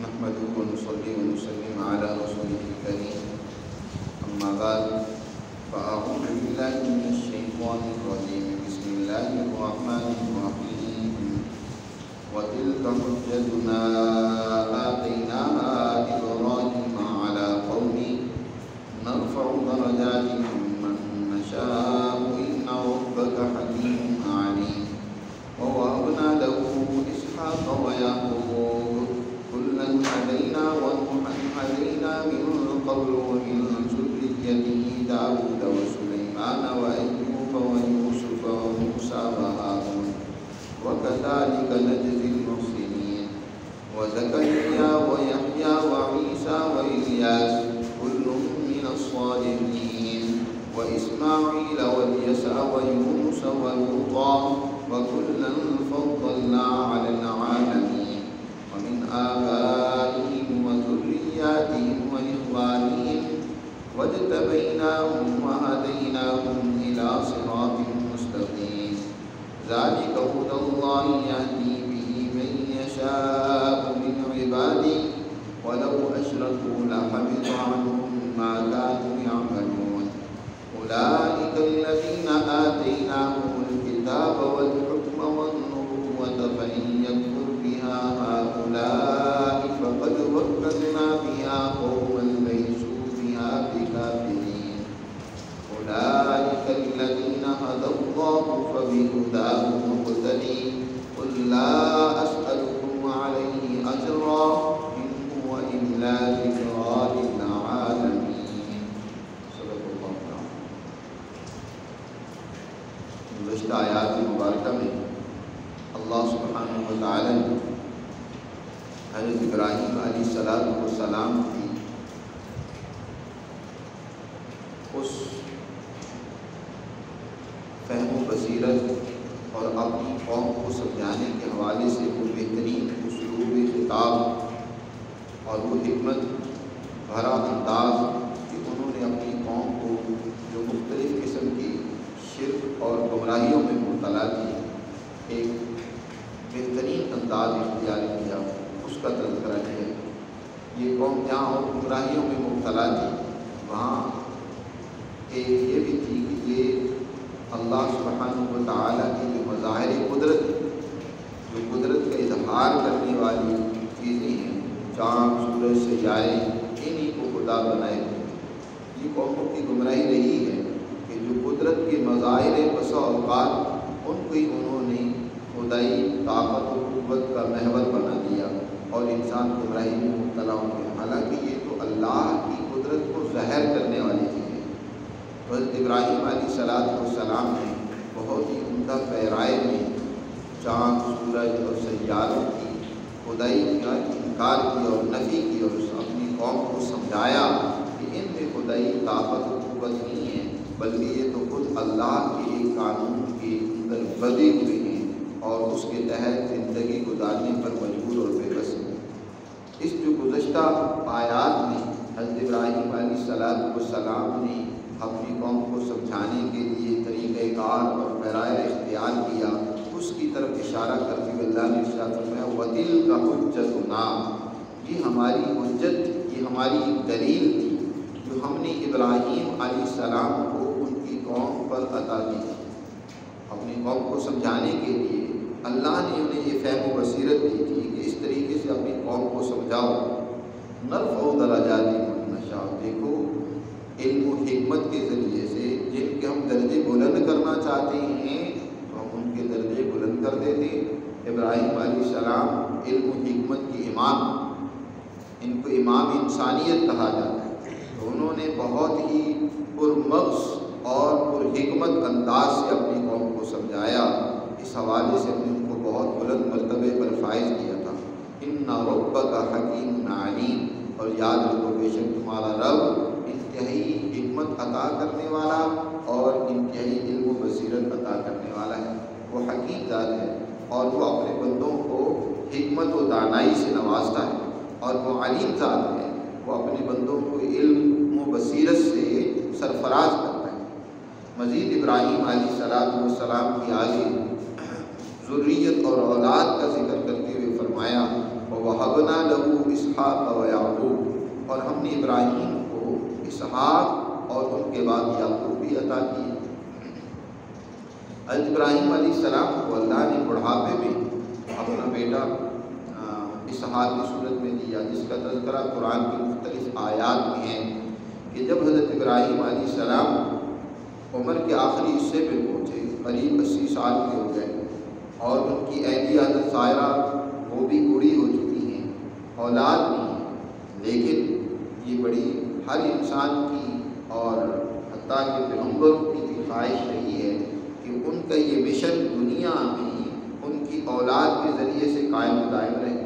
نحمده ونصلي ونسلم على رسوله الكريم أما بعد فأعوذ بالله من الشيطان الرجيم بسم الله الرحمن الرحيم وتلك حجتنا آتيناها إبراهيم على قومه نرفع درجات من نشاء إن ربك حكيم عليم ووهبنا له إسحاق ويعقوب كلا هدينا ونوحا هدينا من قبل ومن ذريته داود وسليمان وأيوب ويوسف وموسى وهارون وكذلك نجزي المحسنين وزكريا ويحيى وعيسى وإلياس كل من الصالحين وإسماعيل واليسع ويونس ولوطا وكلا فضلنا على العالمين ومن آبائهم وذرياتهم وإخوانهم واجتبيناهم وهديناهم إلى صراط مستقيم ذلك هدى الله يهدي به من يشاء من عباده ولو أشركوا لحبط عنهم ما كانوا يعملون أولئك الذين آتيناهم الكتاب والحكم والنبوة فإن يكفر بها هؤلاء فقد وكلنا بها قوما ليسوا بها بكافرين أولئك الذين هدى الله فبهداه مقتدي قل لا أسألكم عليه أجرا إن هو إلا ذكرى للعالمين صدق الله العظيم. گزشتہ آیات مبارکہ میں اللہ سبحانہ و تعالی نے حضرت ابراہیم علیہ السلام کی اس فہم و بصیرت اور اپنی قوم کو سمجھانے کے حوالے سے وہ بہترین اسلوب خطاب اور وہ حکمت بھرا انداز کہ انہوں نے اپنی قوم کو جو مختلف قسم کی شرک اور گمراہیوں میں مبتلا تھی ایک بہترین انداز اختیار کیا، اس کا تذکرہ ہے۔ یہ قوم جہاں اور گمراہیوں میں مبتلا تھی وہاں ایک یہ بھی تھی کہ یہ اللہ سبحانہ و تعالیٰ کی جو مظاہر قدرت جو قدرت کا اظہار کرنے والی چیزیں ہیں، چاند سورج سیارے، انہی کو خدا بنائے ہوئے۔ یہ قوموں کی گمراہی رہی ہے کہ جو قدرت کے مظاہر بسا اوقات ان کو ہی انہوں نے خدائی طاقت و قوت کا محور بنا دیا اور انسان گمراہی میں مبتلا ہو گیا، حالانکہ یہ تو اللہ کی قدرت کو ظاہر کرنے والی چیز ہے۔ حضرت ابراہیم علیہ السلام نے بہت ہی عمدہ پیرائے میں چاند سورج اور سیاروں کی خدائی کا انکار کیا اور نفی کی اور اپنی قوم کو سمجھایا کہ ان میں خدائی طاقت و قوت نہیں ہے، بلکہ یہ تو خود اللہ کے ایک قانون کے اندر بدے ہوئے ہیں اور اس کے تحت زندگی گزارنے پر مجبور اور بے بس ہیں۔ اس جو گزشتہ آیات میں حضرت ابراہیم علیہ السلام نے اپنی قوم کو سمجھانے کے لیے طریقہ کار اور پیرائے اختیار کیا، اس کی طرف اشارہ کرتے ہوئے اللہ نے ارشاد فرمایا وَتِلْكَ حُجَّتُنَا، یہ ہماری حجت، یہ ہماری دلیل تھی جو ہم نے ابراہیم علیہ السلام کو ان کی قوم پر عطا کی تھی۔ اپنی قوم کو سمجھانے کے لیے اللہ نے انہیں یہ فہم و بصیرت دی تھی کہ اس طریقے سے اپنی قوم کو سمجھاؤ۔ نرفع درجات من نشاء، دیکھو علم و حکمت کے ذریعے سے جن کے ہم درجے بلند کرنا چاہتے ہیں تو ہم ان کے درجے بلند کر دیتے۔ ابراہیم علیہ السلام علم و حکمت کے امام، ان کو امام انسانیت کہا جاتا ہے، تو انہوں نے بہت ہی پرمغز اور پرحکمت انداز سے اپنی قوم کو سمجھایا۔ اس حوالے سے ہم نے ان کو بہت بلند مرتبے پر فائز کیا تھا۔ ان ربک حکیم علیم، اور یاد رکھو بے شک تمہارا رب انتہائی حکمت عطا کرنے والا اور انتہائی علم و بصیرت عطا کرنے والا ہے۔ وہ حکیم ذات ہے اور وہ اپنے بندوں کو حکمت و دانائی سے نوازتا ہے، اور وہ علیم ذات ہے، وہ اپنے بندوں کو علم و بصیرت سے سرفراز کرتا ہے۔ مزید ابراہیم علیہ السلام کی آگے ذریت اور اولاد کا ذکر کرتے ہوئے فرمایا وَوَهَبْنَا لَهُ إِسْحَاقَ وَيَعْقُوبَ، اور ہم نے ابراہیم کو اسحاق اور ان کے بعد یعقوب بھی عطا کیے۔ حضرت ابراہیم علیہ السلام کو اللہ نے بڑھاپے میں اپنا بیٹا اسحاق کی صورت میں دیا، جس کا تذکرہ قرآن کی مختلف آیات میں ہے کہ جب حضرت ابراہیم علیہ السلام عمر کے آخری حصے پہ پہنچے، قریب 80 سال کے ہو گئے، اور ان کی اہلیہ حضرت سائرہ وہ بھی بوڑھی ہو چکی ہیں، اولاد نہیں ہے، لیکن یہ بڑی ہر انسان کی اور حتیٰ کہ پیغمبروں کی بھی خواہش رہی ہے کہ ان کا یہ مشن دنیا میں ان کی اولاد کے ذریعے سے قائم و دائم رہے۔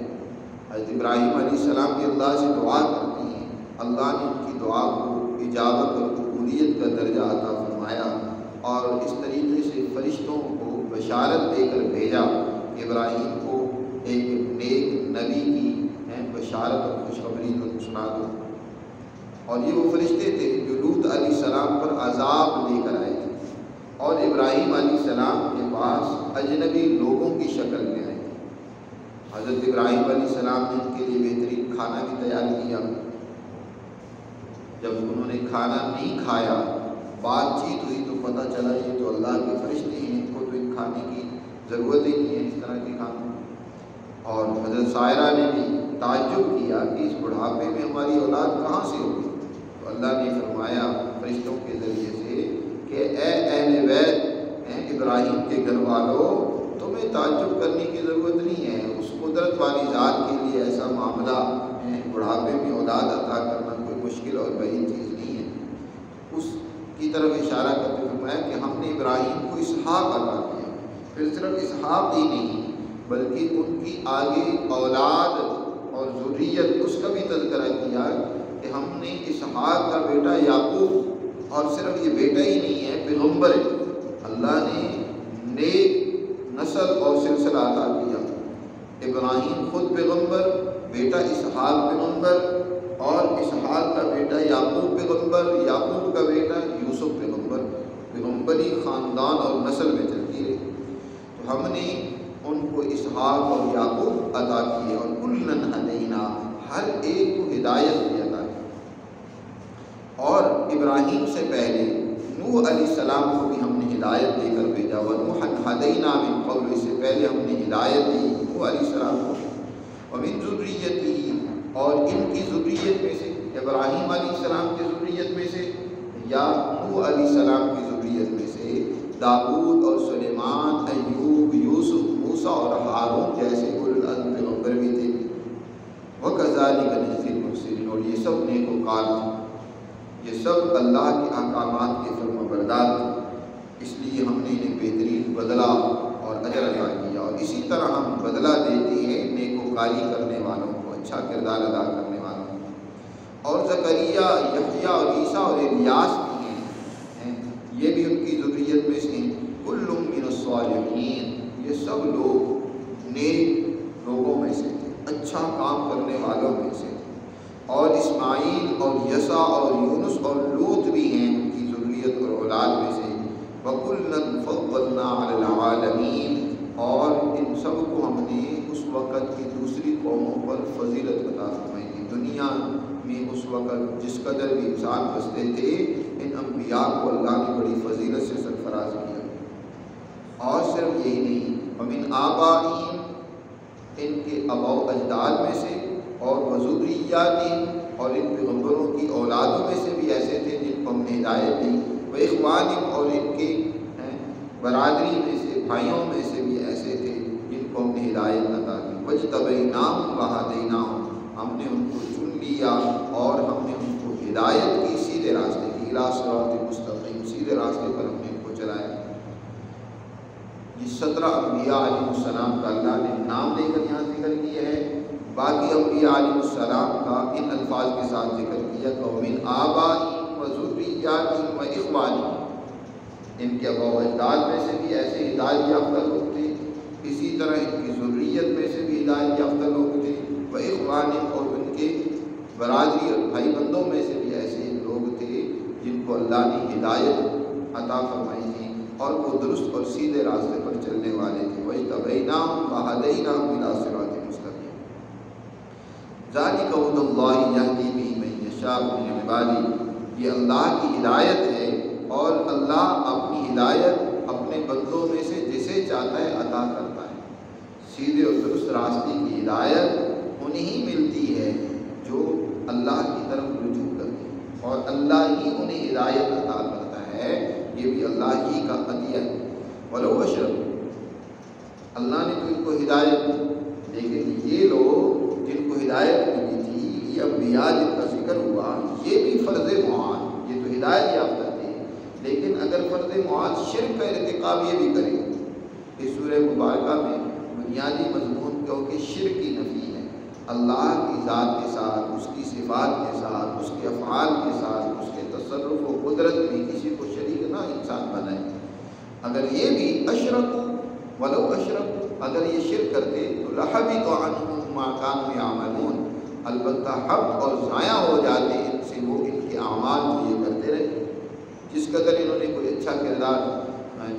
حضرت ابراہیم علیہ السلام بھی اللہ سے دعا کرتی ہیں، اللہ نے ان کی دعا کو اجابت اور قبولیت کا درجہ عطا فرمایا، اور اس طریقے سے فرشتوں کو بشارت دے کر بھیجا کہ ابراہیم کو ایک نیک نبی کی بشارت اور خوشخبری سنا دو۔ اور یہ وہ فرشتے تھے جو لوط علیہ السلام پر عذاب لے کر آئے تھے، اور ابراہیم علیہ السلام کے پاس اجنبی لوگوں کی شکل میں آئے۔ حضرت ابراہیم علیہ السلام نے ان کے لیے بہترین کھانا بھی تیار کیا۔ جب انہوں نے کھانا نہیں کھایا، بات چیت ہوئی تو پتہ چلا یہ تو اللہ کے فرشتے ہیں، ان کو تو ان کھانے کی ضرورت ہی نہیں ہے اس طرح کے کھانے۔ اور حضرت سائرہ نے بھی تعجب کیا کہ اس بڑھاپے میں ہماری اولاد کہاں سے ہوگی؟ تو اللہ نے فرمایا فرشتوں کے ذریعے سے کہ اے اہل بیت، ابراہیم کے گھر والوں، تمہیں تعجب کرنے کی ضرورت نہیں ہے، اس قدرت والی ذات کے لیے ایسا معاملہ بڑھاپے میں اولاد عطا کرنا کوئی مشکل اور بعید چیز نہیں ہے۔ اس کی طرف اشارہ کرتے فرمایا کہ ہم نے ابراہیم کو اسحاق عطا کیا، پھر صرف اسحاق ہی نہیں بلکہ ان کی آگے اولاد اور ذریت اس کا بھی تذکرہ کیا کہ ہم نے اسحاق کا بیٹا یعقوب، اور صرف یہ بیٹا ہی نہیں ہے، پیغمبر ہے، اللہ نے نیک نسل اور سلسلہ عطا کیا۔ ابراہیم خود پیغمبر، بیٹا اسحاق پیغمبر، اور اسحاق کا بیٹا یعقوب پیغمبر، یعقوب کا بیٹا یوسف پیغمبر، پیغمبری خاندان اور نسل میں چلتی رہی۔ تو ہم نے ان کو اسحاق اور یعقوب عطا کیے، اور کلًا ہدینا، ہر ایک کو ہدایت بھی عطا کی۔ اور ابراہیم سے پہلے نوح علیہ السلام کو بھی ہم نے ہدایت دے کر بھیجا، وَنُوحًا ہَدَيْنَا مِن قَبْلُ، اس سے پہلے ہم نے ہدایت دی نوح علیہ السلام کو، وَمِن ذُرِّيَّتِهِ، اور ان کی ذریت میں سے، ابراہیم علیہ السلام کی ذریت میں سے یا نوح علیہ السلام کی ذریت میں سے داؤد اور سلیمان، ایوب، یوسف، موسیٰ اور ہارون جیسے اولو العزم پیغمبر بھی تھے۔ وَكَذَلِكَ نَجْزِي الْمُحْسِنِينَ، اور یہ سب نیکوکار تھے، یہ سب اللہ کے احکامات کے فرمانبردار تھے، اس لیے ہم نے انہیں بہترین بدلہ اور اجر عطا کیا، اور اسی طرح ہم بدلہ دیتے ہیں نیکوکاری کرنے والوں کو، اچھا کردار ادا کرنے والوں کو۔ اور زکریا، یحییٰ اور عیسیٰ اور الیاس بھی ہیں، یہ بھی ان کی ذریت میں سے ہیں۔ کل من الصالحین، یہ سب لوگ نیک لوگوں میں سے تھے، اچھا کام کرنے والوں میں سے تھے۔ اور اسماعیل اور یسع اور یونس اور لوط بھی ہیں ان کی ذریت اور اولاد میں سے۔ وَكُلًّا فَضَّلْنَا عَلَى الْعَالَمِينَ، اور ان سب کو ہم نے اس وقت کی دوسری قوموں پر فضیلت عطا فرمائی تھی۔ دنیا میں اس وقت جس قدر بھی انسان بستے تھے، ان انبیاء کو اللہ نے بڑی فضیلت سے سرفراز کیا۔ اور صرف یہی نہیں، وَمِنْ آبَائِهِمْ، ان کے آباء و اجداد میں سے، اور وذریاتہم، اور ان پیغمبروں کی اولادوں میں سے بھی ایسے تھے جن کو ہم نے ہدایت دی، واخوانہم، اور ان کے برادری میں سے، بھائیوں میں سے بھی ایسے تھے جن کو ہم نے ہدایت عطا کی۔ واجتبیناہم وہدیناہم، ہم نے ان کو چن لیا اور ہم نے ان کو ہدایت کی، سیدھے راستے کی، الی صراط مستقیم، سیدھے راستے پر ہم نے ان کو چلایا۔ یہ 17 انبیاء علیہ السلام کا اللہ نے نام لے کر یہاں ذکر کیا ہے، باقی انبیاء علیہ السلام کا ان الفاظ کے ساتھ ذکر کیا کہ وَمِنْ آبَائِهِمْ وَذُرِّيَّاتِهِمْ وَإِخْوَانِهِمْ، ان کے آباء و اجداد میں سے بھی ایسے ہدایت یافتہ لوگ تھے، اسی طرح ان کی ذریت میں سے بھی ہدایت یافتہ لوگ تھے، وَإِخْوَانِهِمْ، اور ان کے برادری اور بھائی بندوں میں سے بھی ایسے لوگ تھے جن کو اللہ نے ہدایت عطا فرمائی تھی اور وہ درست اور سیدھے راستے پر چلنے والے تھے۔ وَاجْتَبَيْنَاهُمْ وَهَدَيْنَاهُمْ إِلَىٰ صِرَاطٍ مُسْتَقِيمٍ۔ ذالک ھدی اللہ یہدی بہ من یشاء من عبادہ، یہ اللہ کی ہدایت ہے اور اللہ اپنی ہدایت اپنے بندوں میں سے جسے چاہتا ہے عطا کرتا ہے۔ سیدھے اور درست راستے کی ہدایت انہیں ملتی ہے جو اللہ کی طرف رجوع کرتے ہیں، اور اللہ ہی انہیں ہدایت عطا کرتا ہے، یہ بھی اللہ ہی کا عطیہ ہے۔ ولو اشرکوا، اللہ نے تو ان کو ہدایت دی، لیکن یہ لوگ جن کو ہدایت ملی تھی، یہ انبیاء جن کا ذکر ہوا، یہ بھی فرض معاد، یہ تو ہدایت یافتہ تھے، لیکن اگر فرض معاد شرک کا ارتکاب یہ بھی کرے، اس سورہ مبارکہ میں بنیادی مضمون کیونکہ شرک کی نفی ہے، اللہ کی ذات کے ساتھ، اس کی صفات کے ساتھ، اس کے افعال کے ساتھ، اس کے تصرف و قدرت میں کسی کو شریک نہ انسان بنائے۔ اگر یہ بھی اشرکوا ولو اشرکوا، اگر یہ شرک کرتے تو لحبط عنہم ما کانوا یعملون، البتہ حبط اور ضائع ہو جاتے ان سے وہ ان کے اعمال جو یہ کرتے رہے۔ جس قدر انہوں نے کوئی اچھا کردار،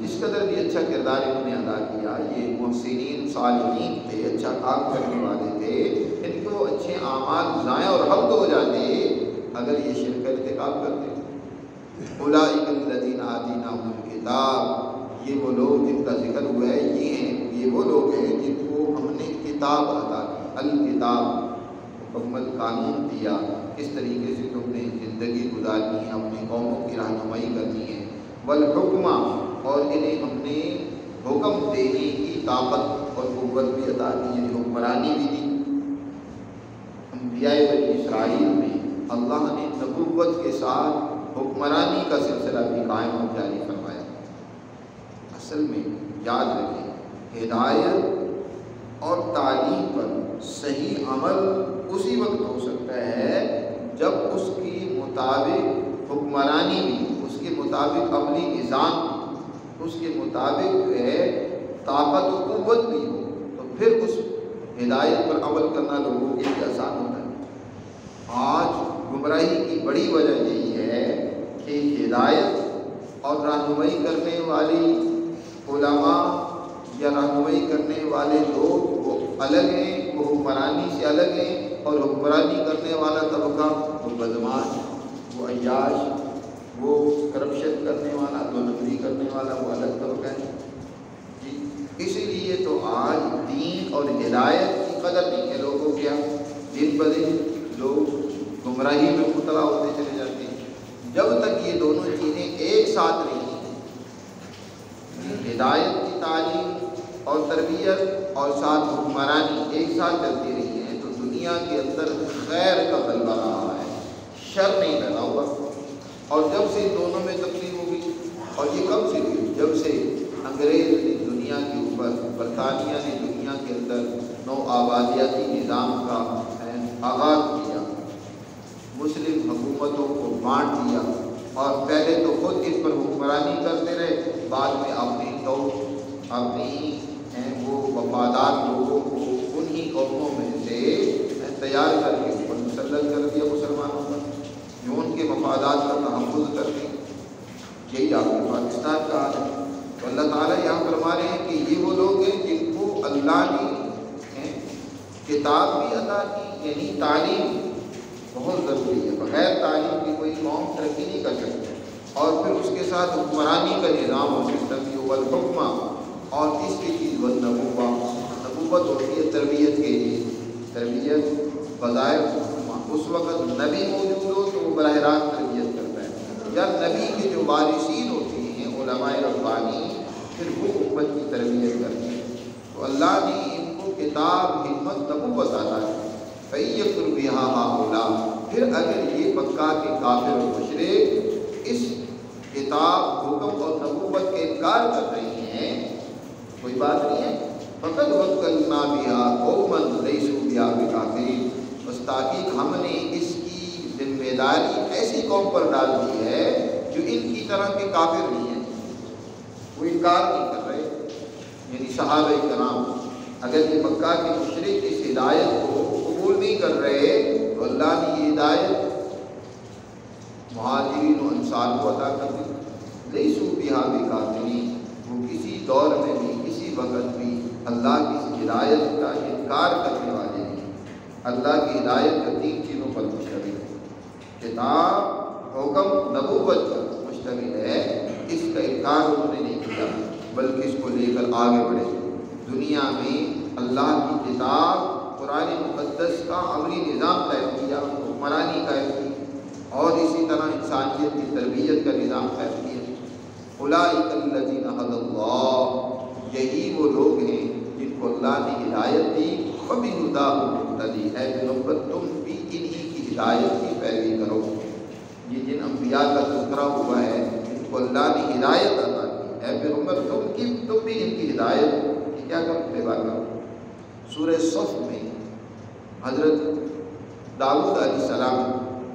جس قدر بھی اچھا کردار انہوں نے ادا کیا، یہ محسنین صالحین تھے، اچھا کام کرنے والے تھے، ان کے وہ اچھے اعمال ضائع اور حبط ہو جاتے اگر یہ شرک کا ارتکاب کرتے۔ اولئک الذین آتیناہم الکتاب، یہ وہ لوگ جن کا ذکر ہوا ہے، یہ وہ لوگ ہیں جن کو ہم نے کتاب عطا کی، الکتاب، مکمل قانون دیا، کس طریقے سے تم نے زندگی گزارنی ہے، اپنی قوموں کی رہنمائی کرنی ہے، والحکمہ، اور انہیں ہم نے حکم دینے کی طاقت اور قوت بھی عطا کی، یعنی حکمرانی بھی دی۔ انبیاء بنی اسرائیل میں اللہ نے نبوت کے ساتھ حکمرانی کا سلسلہ بھی قائم اور جاری فرمایا۔ اصل میں یاد رکھیں، ہدایت اور تعلیم پر صحیح عمل اسی وقت ہو سکتا ہے جب اس کی مطابق حکمرانی بھی، اس کے مطابق عملی نظام بھی، اس کے مطابق جو ہے طاقت و قوت بھی ہو، تو پھر اس ہدایت پر عمل کرنا لوگوں کے لیے آسان ہوتا ہے۔ آج گمراہی کی بڑی وجہ یہی ہے کہ ہدایت اور رہنمائی کرنے والی علماء یا رہنمائی کرنے والے لوگ وہ الگ ہیں، وہ حکمرانی سے الگ ہیں، اور حکمرانی کرنے والا طبقہ وہ بدماش، وہ عیاش، وہ کرپشن کرنے والا، دو نمبری کرنے والا وہ الگ طبقہ ہے۔ جی اسی لیے تو آج دین اور ہدایت کی قدر نہیں ہے لوگوں کے یہاں، دن بدن لوگ گمراہی میں مبتلا ہوتے چلے جاتے ہیں۔ جب تک یہ دونوں چیزیں ایک ساتھ نہیں ہیں، ہدایت کی تعلیم اور تربیت اور ساتھ حکمرانی ایک ساتھ چلتی رہی ہے، تو دنیا کے اندر خیر کا غلبہ رہا ہے، شر نہیں پیدا ہوا۔ اور جب سے دونوں میں تبدیلی ہوگی، اور یہ کب سے ہوئی؟ جب سے انگریز نے دنیا کے اوپر، برطانیہ نے دنیا کے اندر نو آبادیاتی نظام کا آغاز کیا، مسلم حکومتوں کو بانٹ دیا، اور پہلے تو خود اس پر حکمرانی کرتے رہے، بعد میں اپنی وہ وفادار لوگوں کو انہی قوموں میں سے تیار کر کے اوپر مسلط کر دیا مسلمانوں پر، جو ان کے مفادات کا تحفظ کرتے ہیں۔ یہی آپ کے پاکستان کا حال ہے۔ تو اللہ تعالیٰ یہاں فرما رہے ہیں کہ یہ وہ لوگ ہیں جن کو اللہ نے کتاب بھی عطا کی، یعنی تعلیم بہت ضروری ہے، بغیر تعلیم کی کوئی قوم ترقی نہیں کر سکتی، اور پھر اس کے ساتھ حکمرانی کا نظام اور سسٹم بھی، والحکمہ، اور تیسری چیز والنبوہ، نبوت ہوتی ہے تربیت کے لیے، تربیت بظاہر حکمہ، اس وقت نبی موجود ہو تو وہ براہ راست تربیت کرتا ہے، یا نبی کے جو وارثین ہوتے ہیں علماء ربانی، پھر وہ امت کی تربیت کرتے ہیں۔ تو اللہ نے ان کو کتاب، حکمت، نبوت عطا کی۔ فَإِيَّكْفُرْ بِهَا هَؤُلَاءِ، پھر اگر یہ مکہ کے کافر و مشرک اس کتاب، حکم اور نبوت کے انکار کر رہی ہیں، کوئی بات نہیں ہے، فَقَدْ وَكَّلْنَا بِهَا قَوْمًا لَيْسُوا بِهَا بِكَافِرِينَ، بس تاکہ ہم نے اس کی ذمہ داری ایسی قوم پر ڈال دی ہے جو ان کی طرح کے کافر نہیں ہیں، وہ انکار نہیں کر رہے، یعنی صحابہ کرام۔ اگر یہ مکہ کے مشرک اس ہدایت کو قبول نہیں کر رہے تو اللہ نے یہ ہدایت مہاجرین و انصار کو عطا کر دی۔ لیسوا بہا بکافرین، وہ کسی دور میں بھی، کسی وقت بھی اللہ کی ہدایت کا انکار کرنے والے نہیں۔ اللہ کی ہدایت کا 3 چیزوں پر مشتمل ہے، کتاب، حکم، نبوت پر مشتمل ہے۔ اس کا انکار انہوں نے نہیں کیا بلکہ اس کو لے کر آگے بڑھے۔ دنیا میں اللہ کی کتاب قرآن مقدس کا عملی نظام قائم کیا، حکمرانی قائم کی، اور اسی طرح انسانیت کی تربیت کا نظام قائم کیا۔ اولئک الذین ھدی اللہ، یہی وہ لوگ ہیں جن کو اللہ نے ہدایت دی۔ فبہداہ مقتدی، اے پیغمبر تم بھی انہی کی ہدایت کی پیروی کرو۔ یہ جن انبیاء کا تذکرہ ہوا ہے جن کو اللہ نے ہدایت عطا کی، اے پیغمبر تم بھی ان کی ہدایت کی کیا کرو، اتباع کرو۔ سورہ صف میں حضرت داؤد علیہ السلام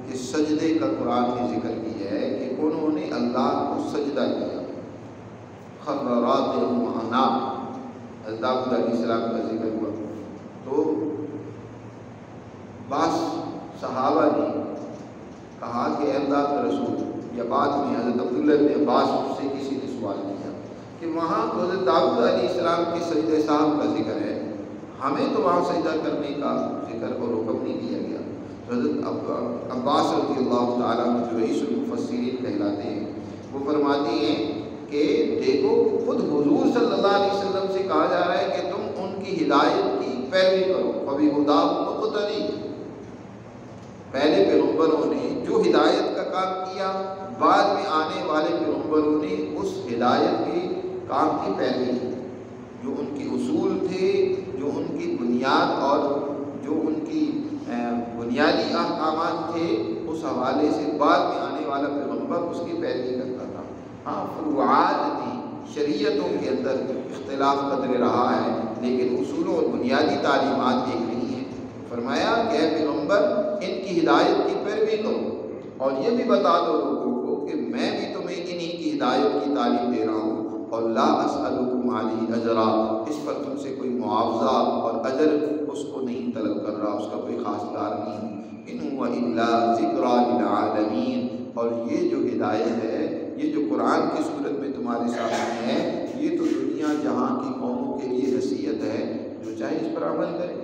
کے سجدے کا قرآن نے ذکر کیا ہے کہ انہوں نے اللہ کو سجدہ کیا، خر راکعا واناب، حضرت داؤد علیہ السلام کا ذکر ہوا تو بعض صحابہ نے کہا کہ اے اللہ کے رسول، یا بعد میں حضرت عبداللہ بن عباس سے کسی نے سوال کیا کہ وہاں تو حضرت داؤد علیہ السلام کے سجدہ صاحب کا ذکر ہے، ہمیں تو وہاں سجدہ کرنے کا ذکر اور حکم نہیں دیا گیا۔ تو حضرت عباس رضی اللہ تعالیٰ عنہ جو رئیس المفسرین کہلاتے ہیں، وہ فرماتے ہیں کہ دیکھو خود حضور صلی اللہ علیہ وسلم سے کہا جا رہا ہے کہ تم ان کی ہدایت کی پیروی کرو، فبہداہ مقتدی۔ پہلے پیغمبروں نے جو ہدایت کا کام کیا، بعد میں آنے والے پیغمبروں نے اس ہدایت کے کام کی پیروی کی۔ جو ان کے اصول تھے، جو ان کی بنیاد اور جو ان کی بنیادی احکامات تھے، اس حوالے سے بعد میں آنے والا پیغمبر اس کی پیروی کرتا تھا۔ ہاں فروعات میں شریعتوں کے اندر اختلاف قدر رہا ہے، لیکن اصولوں اور بنیادی تعلیمات ایک نہیں ہیں۔ فرمایا کہ اے پیغمبر ان کی ہدایت کی پیروی کرو، اور یہ بھی بتا دو لوگوں کو کہ میں بھی تمہیں انہی کی ہدایت کی تعلیم دے رہا ہوں، اور لا اسألکم علیہ اجرا، اس پر تم سے کوئی معاوضہ اور اجر اس کو نہیں طلب کر رہا، اس کا کوئی خاص کار نہیں۔ ان هو الا ذکری للعالمین، اور یہ جو ہدایت ہے، یہ جو قرآن کی صورت میں تمہارے سامنے ہے، یہ تو دنیا جہاں کی قوموں کے لیے نصیحت ہے، جو چاہے اس پر عمل کرے،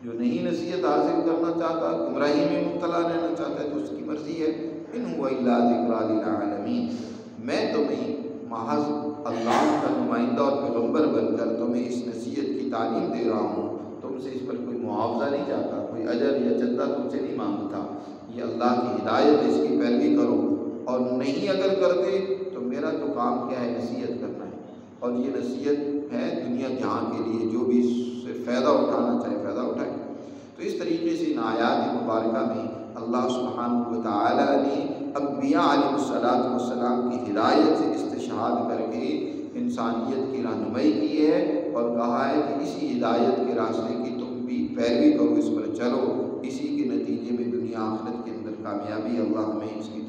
جو نہیں نصیحت حاصل کرنا چاہتا، گمراہی میں مبتلا رہنا چاہتا ہے تو اس کی مرضی ہے۔ ان هو الا ذکری للعالمین، میں تمہیں محض اللہ کا نمائندہ اور پیغمبر بن کر تمہیں اس نصیحت کی تعلیم دے رہا ہوں، تم سے اس پر کوئی معاوضہ نہیں چاہتا، کوئی اجر یا چندہ تم سے نہیں مانگتا۔ یہ اللہ کی ہدایت ہے، اس کی پیروی کرو، اور نہیں اگر کرتے تو میرا تو کام کیا ہے، نصیحت کرنا ہے، اور یہ نصیحت ہے دنیا جہاں کے لیے، جو بھی اس سے فائدہ اٹھانا چاہے فائدہ اٹھائے۔ تو اس طریقے سے ان آیات مبارکہ میں اللہ سبحانہ و تعالیٰ نے انبیاء علیہ السلام کی ہدایت سے استشہاد کر کے انسانیت کی رہنمائی کی ہے، اور کہا ہے کہ اسی ہدایت کے راستے کی تم بھی پیروی کرو، اس پر چلو، اسی کے نتیجے میں دنیا آخرت کے اندر کامیابی اللہ ہمیں اس کی